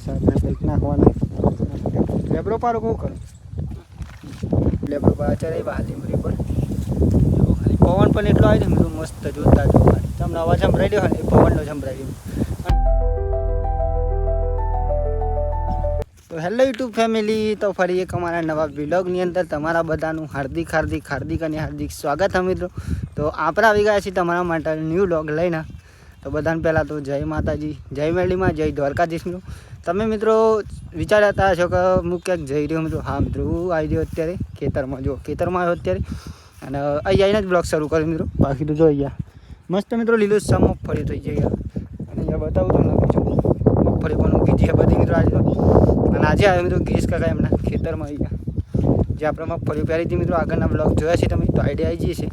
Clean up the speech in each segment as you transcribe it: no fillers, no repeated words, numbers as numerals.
સાહેબ કંઈક નાખવાના લેબરો પારો કહું કરું લેબરો પાર ચડે વાલીમરી પર ખાલી પવન પણ એટલો આવે છે મિત્રો મસ્ત જોતા જોવા તમને અવાજ સંભળાઈ રહ્યો ને એ પવનનો સંભળાઈ રહ્યો. તો હેલો યુટ્યુબ ફેમિલી, તો ફરી એક અમારા નવા વ્લોગની અંદર તમારા બધાનું હાર્દિક અને હાર્દિક સ્વાગત છે મિત્રો. તો આપણે આવી ગયા છીએ તમારા માટે ન્યૂ વ્લોગ લઈને. તો બધાને પહેલાં તો જય માતાજી, જય મેળીમાં, જય દ્વારકાધીશ મિત્રો. તમે મિત્રો વિચારતા હશો કે હું ક્યાંક જઈ રહ્યો મિત્રો. હા મિત્રો, હું આવી રહ્યો અત્યારે ખેતરમાં. જો ખેતરમાં આવ્યો અત્યારે અને અહીં આવીને જ બ્લોગ શરૂ કર્યો મિત્રો. બાકી તો જો અહીંયા મસ્ત મિત્રો લીલું સમ મગફળી થઈ જાય અને અહીંયા બતાવું તમને બીજું મગફળી પણ ઉગી છે બધી મિત્રો આજે. અને આજે આવ્યો મિત્રો ગીરીશ કાકા એમના ખેતરમાં અહીંયા જે આપણે મગફળી પહેરી હતી મિત્રો. આગળના બ્લોગ જોયા છે તમે તો આઈડિયા આવી જઈએ છે.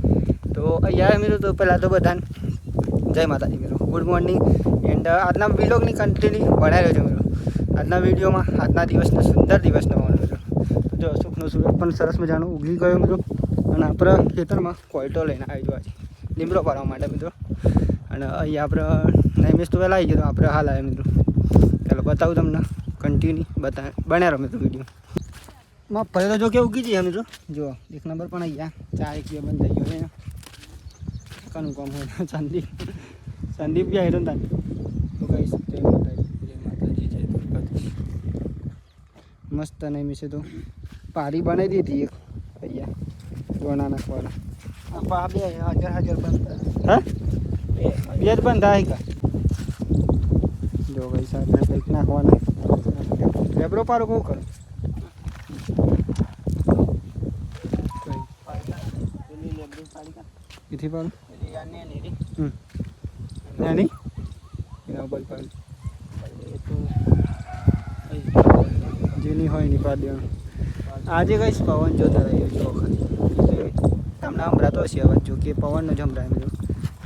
તો અહીંયા મિત્રો તો પહેલાં તો બધાને જય માતાજી મિત્રો, ગુડ મોર્નિંગ. એન્ડ આજના વ્લોગની કન્ટિન્યુ બનાવી રહ્યો છે મિત્રો. આજના વિડીયોમાં આજના દિવસનો સુંદર દિવસનો બનાવ્યો મિત્રો. તો જો સુખનો સૂરજ પણ સરસ મજાનો ઉગી ગયો મિત્રો. અને આપણે ખેતરમાં કોયટો લઈને આવી જવા છે લીમડો પાડવા માટે મિત્રો. અને અહીંયા આપણે નૈમિષ તો વહેલા આવી ગયો, આપણે હાલ આવ્યા મિત્રો. ચાલો બતાવું તમને કન્ટિન્યુ બનાવ્યો મિત્રો વિડીયો. મગફળી તો જો કે ઉગી જઈએ મિત્રો. જો એક નંબર પણ અહીંયા 4 1 2 બંધ થઈ ગયો. કાનું કામ હોય સંદીપ બી આવ્યો ને તો કઈ જય માતાજી જય દ્વારકાધીશ. મસ્ત નહીં મિશે તો પારી બનાવી દીધી એક અહીંયા ગોણા નાખવાના. બે હાજર બંધ. હા બે જ બંધ થાય કા. જો ભાઈ સાહેબ કંઈક નાખવાના લેબરો પારો કહું કરું इथे पण नाही જેની હોય ની પાડી આજે કઈ પવન જોતા રહ્યો જો ખાલી તમને સંભળાતો હશે અવાજ. જો કે પવનનો જ સંભળાય મિત્રો.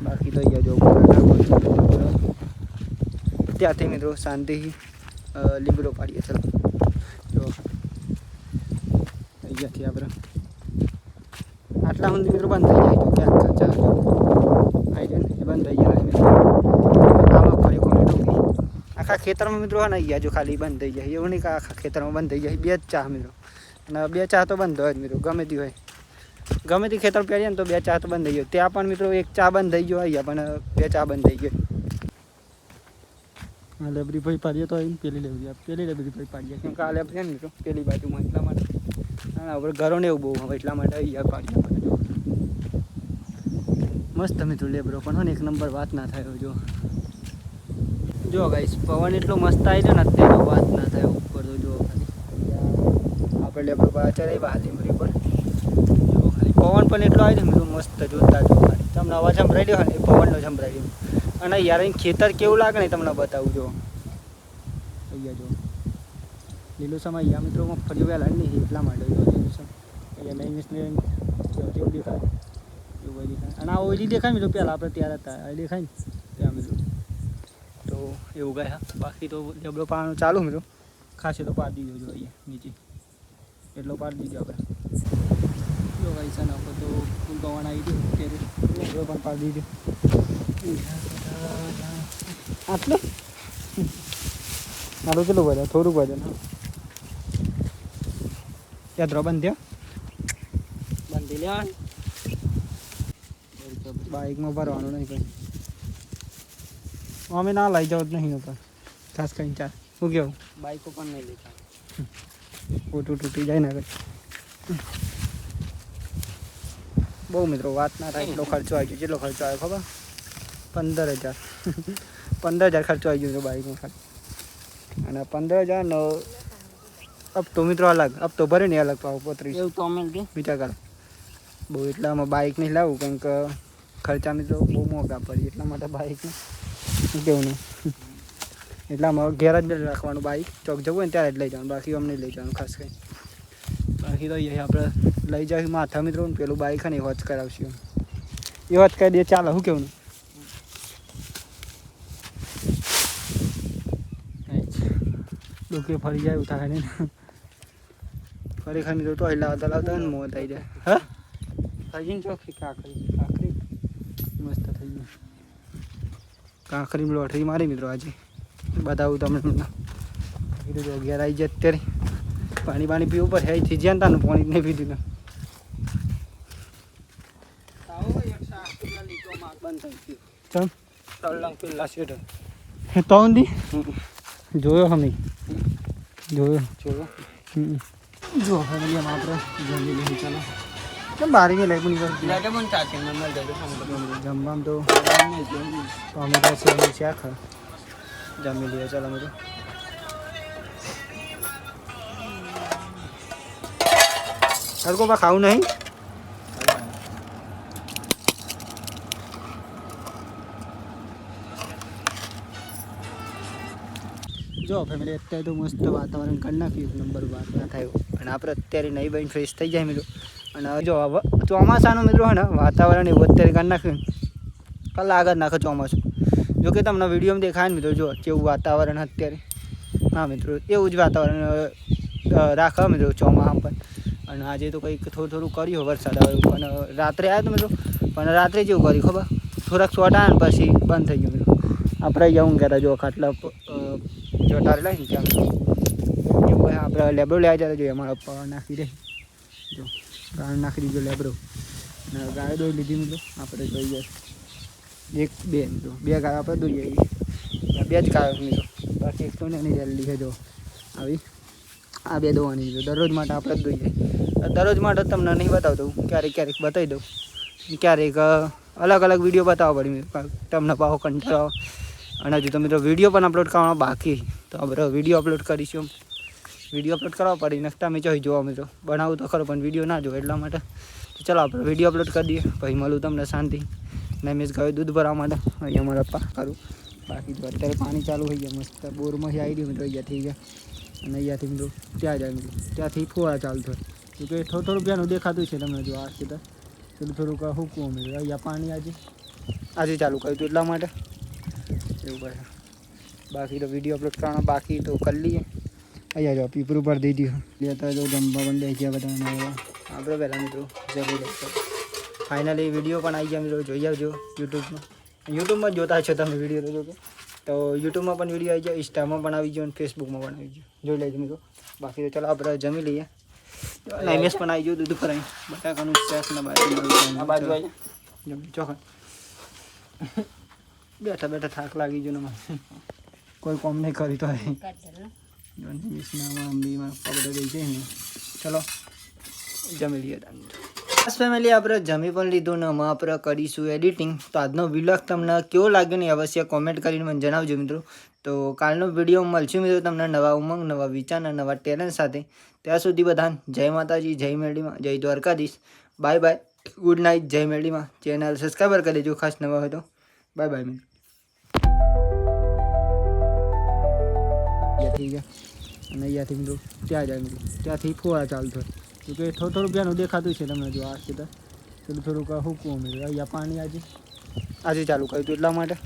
બાકી તો અહીંયા જો ત્યાંથી મિત્રો શાંતિથી લીમડો પાડીએ. ચલો જો અહીંયાથી આપણે આટલા સુધી મિત્રો બંધ થઈ જાય. તો ક્યાંક ચાર આવી જાય ને એ બંધ થઈ જાય મિત્રો. આમાં ફરી કોમેન્ટ ઉગી આખા ખેતરમાં મિત્રો હા ને અહીંયા જો ખાલી બંધ થઈ જાય. એવું નહીં કે આખા ખેતરમાં બંધ થઈ જાય. બે જ ચા મિત્રો. અને બે ચા તો બંધ હોય જ મિત્રો. ગમે તે હોય, ગમે તે ખેતર પહેરીએ ને તો બે ચા તો બંધ થઈ ગયો. ત્યાં પણ મિત્રો એક ચા બંધ થઈ ગયો. અહીંયા પણ બે ચા બંધ થઈ ગયો. હા લેબરી ભાઈ પાડીએ તો પેલી લેબરી ભાઈ પાડીએ. કેમ કે આ લેબરી ને મિત્રો પેલી બાજુમાં એટલા માટે. હા હવે ઘરો ને એવું બહુ હવે એટલા માટે અહીંયા પાડીએ. મસ્ત મિત્રો લેબરો પણ હોય ને એક નંબર વાત ના થાય. જો ગાઈસ પવન એટલો મસ્ત આવી છે ને અત્યારે વાત ના થાય ઉપર. તો જો ખાલી આપણે લેબરો પર ચડે વાલીમરી પર જો ખાલી પવન પણ એટલો આવે છે મિત્રો મસ્ત જોતા જો ખાલી તમને અવાજ સંભળાઈ રહ્યો ને એ પવનનો સંભળાઈ રહ્યો. અને યાર ખેતર કેવું લાગે ને તમને બતાવું. જો અહીંયા જો લીલું સમય અહીંયા મિત્રો ફરી વહેલા નહીં એટલા માટે જો લીલું સમ અહીંયા નહીં મિસને તેવું દેખાય એવું દેખાય. અને આ ઓઈલી દેખાય મિત્રો પહેલાં આપણે ત્યારે હતા આ દેખાય ને ત્યાં મિત્રો. તો એવું ગયા. બાકી તો લેબડો પાવાનું ચાલુ મિત્રો. ખાસે તો પાડી દીધો જો અહીંયા નીચે એટલો પાડી દીધો આપણે. જો ભાઈ છે ને આપણે તો ફૂલ ગવાણ આવી ગયું ત્યારે લેબડો પણ પાડી દીધો. આટલું મારું કેટલું બધું થોડુંક બધું યાદ બંધ થયો બંધી લેવાનું. બાઇકમાં ભરવાનું નહીં કંઈ. અમે ના લઈ જાવ જ નહીં પણ ખાસ કરીને ચાર શું કેવું બાઇકો પણ નહીં લેતા. ફોટું તૂટી જાય ને કંઈ બહુ મિત્રો વાત ના થાય. એટલો ખર્ચો આવી ગયો. કેટલો ખર્ચો આવ્યો ખબર? 15,000 15,000 ખર્ચો આવી ગયો બાઇકમાં ખાલી. અને 15,000 હપ્તો મિત્રો અલગ હપ્તો ભરે ને અલગ પાવ 35 એવું તો અમે વિચાર કરો. બહુ એટલામાં બાઇક નહીં લાવવું કારણ કે ખર્ચા મિત્રો બહુ મોંઘા પડી. એટલા માટે બાઇકને કેવું નહીં એટલામાં ઘેર જ રાખવાનું. બાઇક ચોક જવું હોય ને ત્યારે જ લઈ જવાનું. બાકી અમને લઈ જવાનું ખાસ કંઈ. બાકી તો અહીંયા આપણે લઈ જઈશું માથા મિત્રો. પેલું બાઇક ને એ હોચ કરાવશું. એ હોચ કરી દે ચાલો. શું કેવું ડોકે ફરી જાય એવું થાય ને ખરેખર મિત્રો. તો લાવતા લાવતા ને મોત આવી જાય. હા થઈ જઈને ચોખ્ખી કાંકરી મસ્ત થઈ ગયું. કાંકરી લોટરી મારી મિત્રો આજે બતાવું તમને. બાકી તો ઘેર આવી જાય અત્યારે પાણી પીવું પડે અહીંથી જ્યાં તાનું પાણી નહીં પીધું ને ચમ પેલા શેઠ તો જોયો અમે જોયો જો ફેમિલી આપણે જમી લઈએ ચાલો કેમ બારી લઈ પણ જમવામાં તો ટોમેટો છે શાક જમી લઈએ ચાલો અમે તો તડકો પા ખાવું નહીં જો ફેમિલી અત્યારે તો મસ્ત વાતાવરણ કરી નાખ્યું એક નંબર વાત ના થાય અને આપણે અત્યારે નહીં બની ફ્રેશ થઈ જાય મિત્રો અને જો ચોમાસાનું મિત્રો હે ને વાતાવરણ એવું અત્યારે કરી નાખ્યું કલાક જ નાખે ચોમાસું જો કે તમને વિડીયોમાં દેખાય ને મિત્રો જો કેવું વાતાવરણ અત્યારે હા મિત્રો એવું જ વાતાવરણ રાખે મિત્રો ચોમાસામાં પણ અને આજે તો કંઈક થોડું કર્યું વરસાદ આવે પણ રાત્રે આવ્યો તો મિત્રો પણ રાત્રે જેવું કર્યું ખબર થોડાક છોટા ને પછી બંધ થઈ ગયું મિત્રો આપણે જવું ગયા જો ખાટલા ચોટારે લઈને ત્યાં એવું આપણે લેબરો લેવા જતા જોઈએ અમારા પપ્પા નાખી દે જો ગાળ નાખી દીધો લેબરો અને ગાય દોઈ લીધી મિત્રો આપણે જોઈ જાય એક બે મિત્રો બે ગાય આપણે દોઈ જઈએ બે જ ગાયો મિત્રો બાકી એક તો ને એની જલ્દી છે જો આવી આ બે દોવાની મિત્રો દરરોજ માટે આપણે જ દોઈ જાય દરરોજ માટે તમને નહીં બતાવતો ક્યારેક બતાવી દઉં ક્યારેક અલગ અલગ વિડીયો બતાવવા પડે તમને પાછો કંટાળો અને હજુ તો મિત્રો વિડીયો પણ અપલોડ કરવાનો બાકી તો આપણે વિડીયો અપલોડ કરીશું વિડીયો અપલોડ કરવા પડે ને તમે જોઈ જોવા મિત્રો બનાવું તો ખરો પણ વિડીયો ના જો એટલા માટે તો ચાલો આપણે વિડીયો અપલોડ કરી દઈએ પછી મળું તમને શાંતિ ને મેં ગયો દૂધ ભરવા માટે અહીંયા મારા પપ્પા કરું બાકી તો અત્યારે પાણી ચાલુ થઈ ગયા મસ્ત બોરમાંથી આવી ગયું મિત્રો અહીંયા થઈ ગયા અને અહીંયાથી મિત્રો ત્યાં જાય મિત્રો ત્યાંથી ફુવારા ચાલુ થાય જોકે થોડું પ્યાનું દેખાતું છે તમને જો આ સીધા થોડુંક હુકવું મિત્રો અહીંયા પાણી આજે ચાલુ કર્યું હતું એટલા માટે એવું કરે બાકી તો વિડીયો અપલોડ કરવાનો બાકી તો કરી લઈએ અહીંયા જો પીપરું પર દઈ દીધું લેતા જો જમવા પણ દઈ ગયા બધા આપણે પહેલાં મિત્રો જરૂર ફાઇનલી વિડીયો પણ આવી ગયા મિત્રો જોઈ આવજો યુટ્યુબમાં જોતા છો તમે વિડીયો તો તો યુટ્યુબમાં પણ વિડીયો આવી જાય ઇન્સ્ટામાં પણ આવી ગયો અને ફેસબુકમાં પણ આવી ગયો જોઈ લેજો મિત્રો બાકી તો ચાલો આપણે જમી લઈએ એમએસ પણ આવી ગયું દૂધ ભરાઈ બટાકાનું શાક ને બાજુ જમી ચોખા બેઠા થાક લાગી ગયો ને કોઈ કોમ નહીં કરી તો બધા ગઈ છે ને ચલો જમી લઈએ બસ ફેમિલી આપણે જમી પણ લીધું ને અમે આપણે કરીશું એડિટિંગ તો આજનો વિલોગ તમને કેવો લાગ્યો ને અવશ્ય કોમેન્ટ કરીને મને જણાવજો મિત્રો તો કાલનો વિડીયો મળશું મિત્રો તમને નવા ઉમંગ નવા વિચાર અને નવા ટેલેન્ટ સાથે ત્યાં સુધી બધાને જય માતાજી જય મેરડીમાં જય Dwarkadhish bye bye good night જય મેરડીમાં ચેનલ સબસ્ક્રાઈબર કરી દેજો ખાસ નવા હોય તો બાય બાય મિત્રો થઈ ગયા અને અહીંયાથી મિત્રો ત્યાં જાય મિત્રો ત્યાંથી ફુવારા ચાલુ થાય જોકે થોડું પ્યાનું દેખાતું છે તમને જો આ સીધા થોડુંક હુકવું મિત્રો અહીંયા પાણી આજે ચાલુ કર્યું હતું એટલા માટે